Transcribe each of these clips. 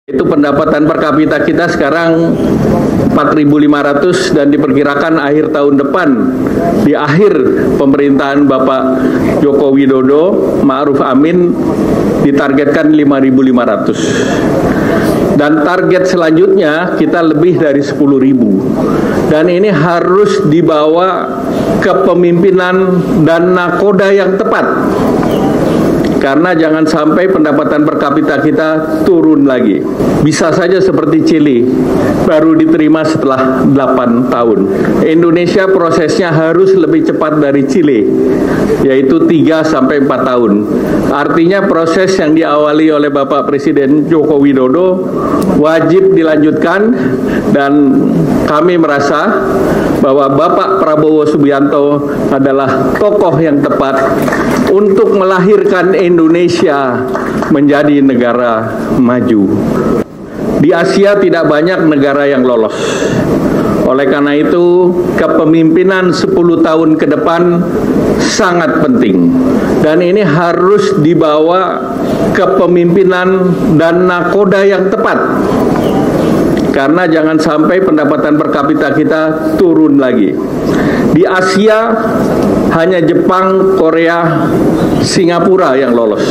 Itu pendapatan per kapita kita sekarang 4.500 dan diperkirakan akhir tahun depan, di akhir pemerintahan Bapak Joko Widodo, Ma'ruf Amin, ditargetkan 5.500. Dan target selanjutnya kita lebih dari 10.000. Dan ini harus dibawa kepemimpinan dan nakoda yang tepat. Karena jangan sampai pendapatan per kapita kita turun lagi. Bisa saja seperti Chili, baru diterima setelah 8 tahun. Indonesia prosesnya harus lebih cepat dari Chili, yaitu 3-4 tahun. Artinya proses yang diawali oleh Bapak Presiden Joko Widodo wajib dilanjutkan, dan kami merasa bahwa Bapak Prabowo Subianto adalah tokoh yang tepat untuk melahirkan Indonesia menjadi negara maju. Di Asia tidak banyak negara yang lolos. Oleh karena itu, kepemimpinan 10 tahun ke depan sangat penting. Dan ini harus dibawa kepemimpinan dan nakoda yang tepat. Karena jangan sampai pendapatan per kapita kita turun lagi. Di Asia hanya Jepang, Korea, Singapura yang lolos.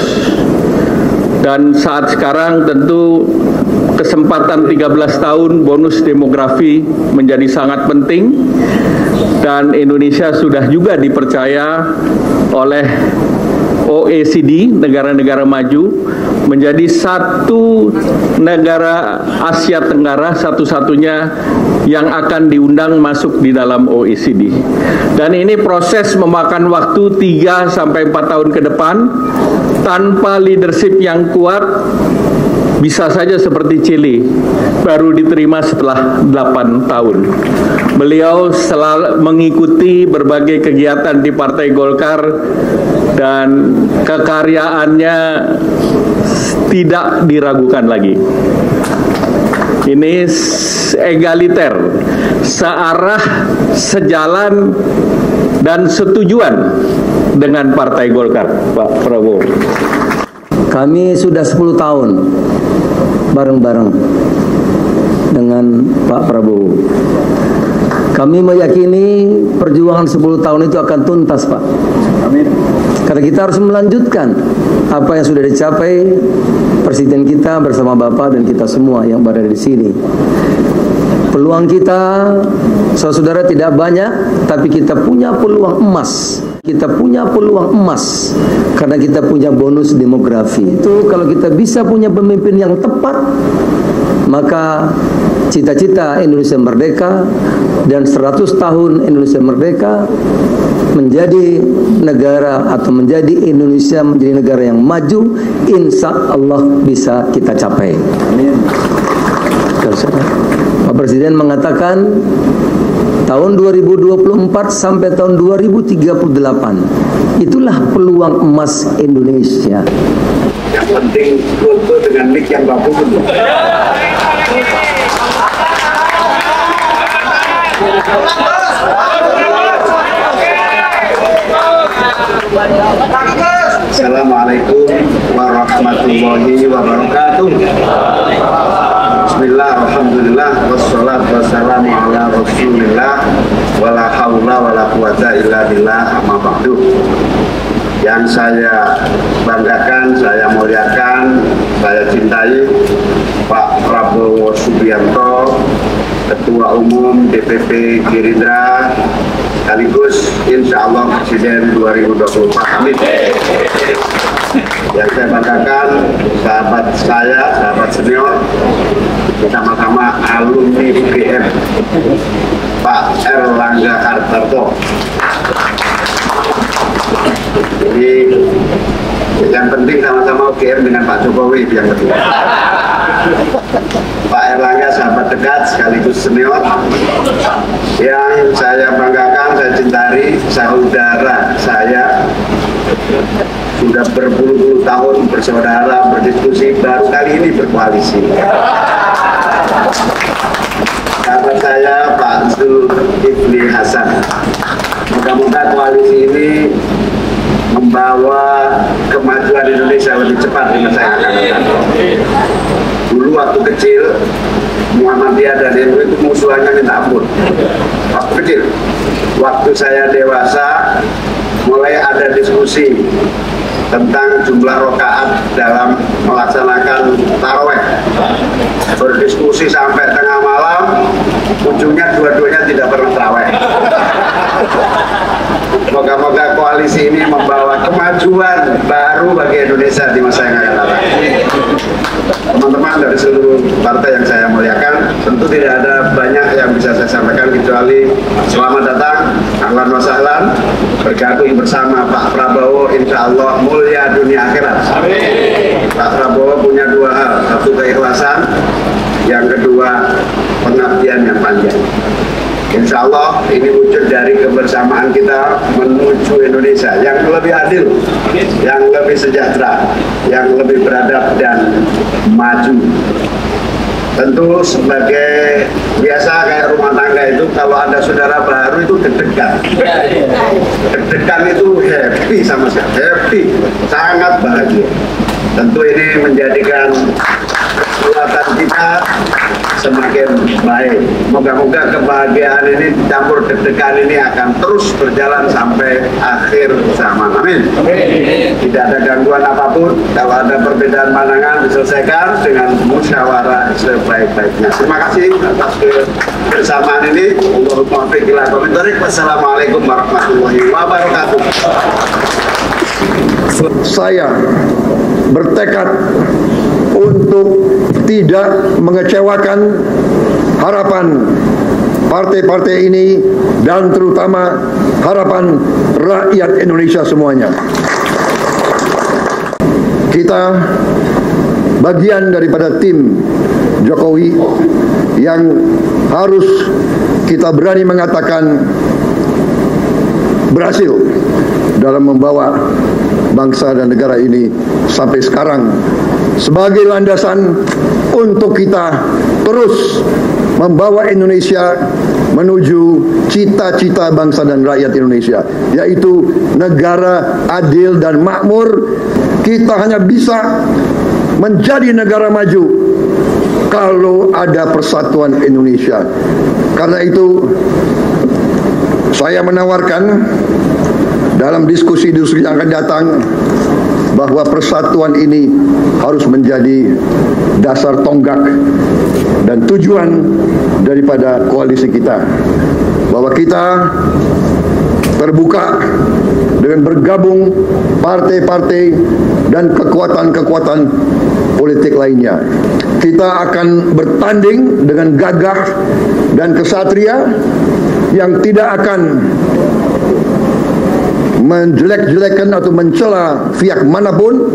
Dan saat sekarang tentu kesempatan 13 tahun bonus demografi menjadi sangat penting. Dan Indonesia sudah juga dipercaya oleh OECD, negara-negara maju, menjadi satu negara Asia Tenggara satu-satunya yang akan diundang masuk di dalam OECD. Dan ini proses memakan waktu 3-4 tahun ke depan. Tanpa leadership yang kuat, bisa saja seperti Chili, baru diterima setelah 8 tahun. Beliau selalu mengikuti berbagai kegiatan di Partai Golkar dan kekaryaannya tidak diragukan lagi. Ini egaliter, searah, sejalan, dan setujuan dengan Partai Golkar, Pak Prabowo. Kami sudah 10 tahun bareng-bareng dengan Pak Prabowo. Kami meyakini perjuangan 10 tahun itu akan tuntas, Pak. Amin. Karena kita harus melanjutkan apa yang sudah dicapai Presiden kita bersama Bapak dan kita semua yang berada di sini. Peluang kita, saudara, tidak banyak, tapi kita punya peluang emas. Kita punya peluang emas karena kita punya bonus demografi. Itu kalau kita bisa punya pemimpin yang tepat, maka cita-cita Indonesia merdeka dan 100 tahun Indonesia merdeka menjadi negara atau menjadi Indonesia menjadi negara yang maju, insya Allah bisa kita capai. Amin. Pak Presiden mengatakan tahun 2024 sampai tahun 2038 itulah peluang emas Indonesia. Yang penting foto dengan mic yang bagus. Assalamualaikum warahmatullahi wabarakatuh. Bismillah, alhamdulillah, wassalatu wassalamu ala rasulillah, wala hawla wala quwata illa billah, amma ba'du. Yang saya banggakan, saya muliakan, saya cintai Pak Prabowo Subianto, Ketua Umum DPP Gerindra, sekaligus insya Allah Presiden 2024. Amin. Yang saya banggakan, sahabat saya, sahabat senior, sama-sama alumni UGM, Pak Erlangga Hartarto. Jadi yang penting sama-sama UGM dengan Pak Jokowi yang penting. Pak Erlangga sahabat dekat sekaligus senior yang saya banggakan, saya cintai, saudara saya, sudah berpuluh-puluh tahun bersaudara, berdiskusi, baru kali ini berkoalisi. Sahabat saya Pak Zulkifli Hasan, moga-moga koalisi ini membawa kemajuan Indonesia lebih cepat di masa yang akan datang. Dulu waktu kecil, Muhammadiyah dan NU itu musuhannya minta ampun. Waktu kecil. Waktu saya dewasa, mulai ada diskusi tentang jumlah rakaat dalam melaksanakan taraweh. Berdiskusi sampai tengah malam, ujungnya dua-duanya tidak pernah taraweh. Moga-moga koalisi ini membawa kemajuan baru bagi Indonesia di masa yang akan datang. Teman-teman dari seluruh partai yang saya muliakan, tentu tidak ada banyak yang bisa saya sampaikan kecuali selamat datang, ahlan wa sahlan, bergabung bersama Pak Prabowo, insya Allah mulia dunia akhirat. Pak Prabowo punya dua hal, satu keikhlasan, yang kedua pengabdian yang panjang. Insya Allah ini wujud dari kebersamaan kita menuju Indonesia yang lebih adil, yang lebih sejahtera, yang lebih beradab dan maju. Tentu sebagai biasa kayak rumah tangga itu, kalau ada saudara baru itu deg-degan. Deg-degan itu happy sama sekali, happy, sangat bahagia. Tentu ini menjadikan kekuatan kita semakin baik. Moga-moga kebahagiaan ini campur deg-degan ini akan terus berjalan sampai akhir zaman. Amin. Tidak ada gangguan apapun. Kalau ada perbedaan pandangan diselesaikan dengan musyawarah sebaik-baiknya. Terima kasih atas kebersamaan ini. Wassalamualaikum warahmatullahi wabarakatuh. Saya bertekad untuk tidak mengecewakan harapan partai-partai ini dan terutama harapan rakyat Indonesia semuanya. Kita bagian daripada tim Jokowi yang harus kita berani mengatakan berhasil dalam membawa bangsa dan negara ini sampai sekarang sebagai landasan untuk kita terus membawa Indonesia menuju cita-cita bangsa dan rakyat Indonesia, yaitu negara adil dan makmur. Kita hanya bisa menjadi negara maju kalau ada persatuan Indonesia. Karena itu saya menawarkan dalam diskusi-diskusi yang akan datang bahwa persatuan ini harus menjadi dasar tonggak dan tujuan daripada koalisi kita. Bahwa kita terbuka dengan bergabung partai-partai dan kekuatan-kekuatan politik lainnya. Kita akan bertanding dengan gagah dan kesatria yang tidak akan menjelek-jelekan atau mencela pihak manapun.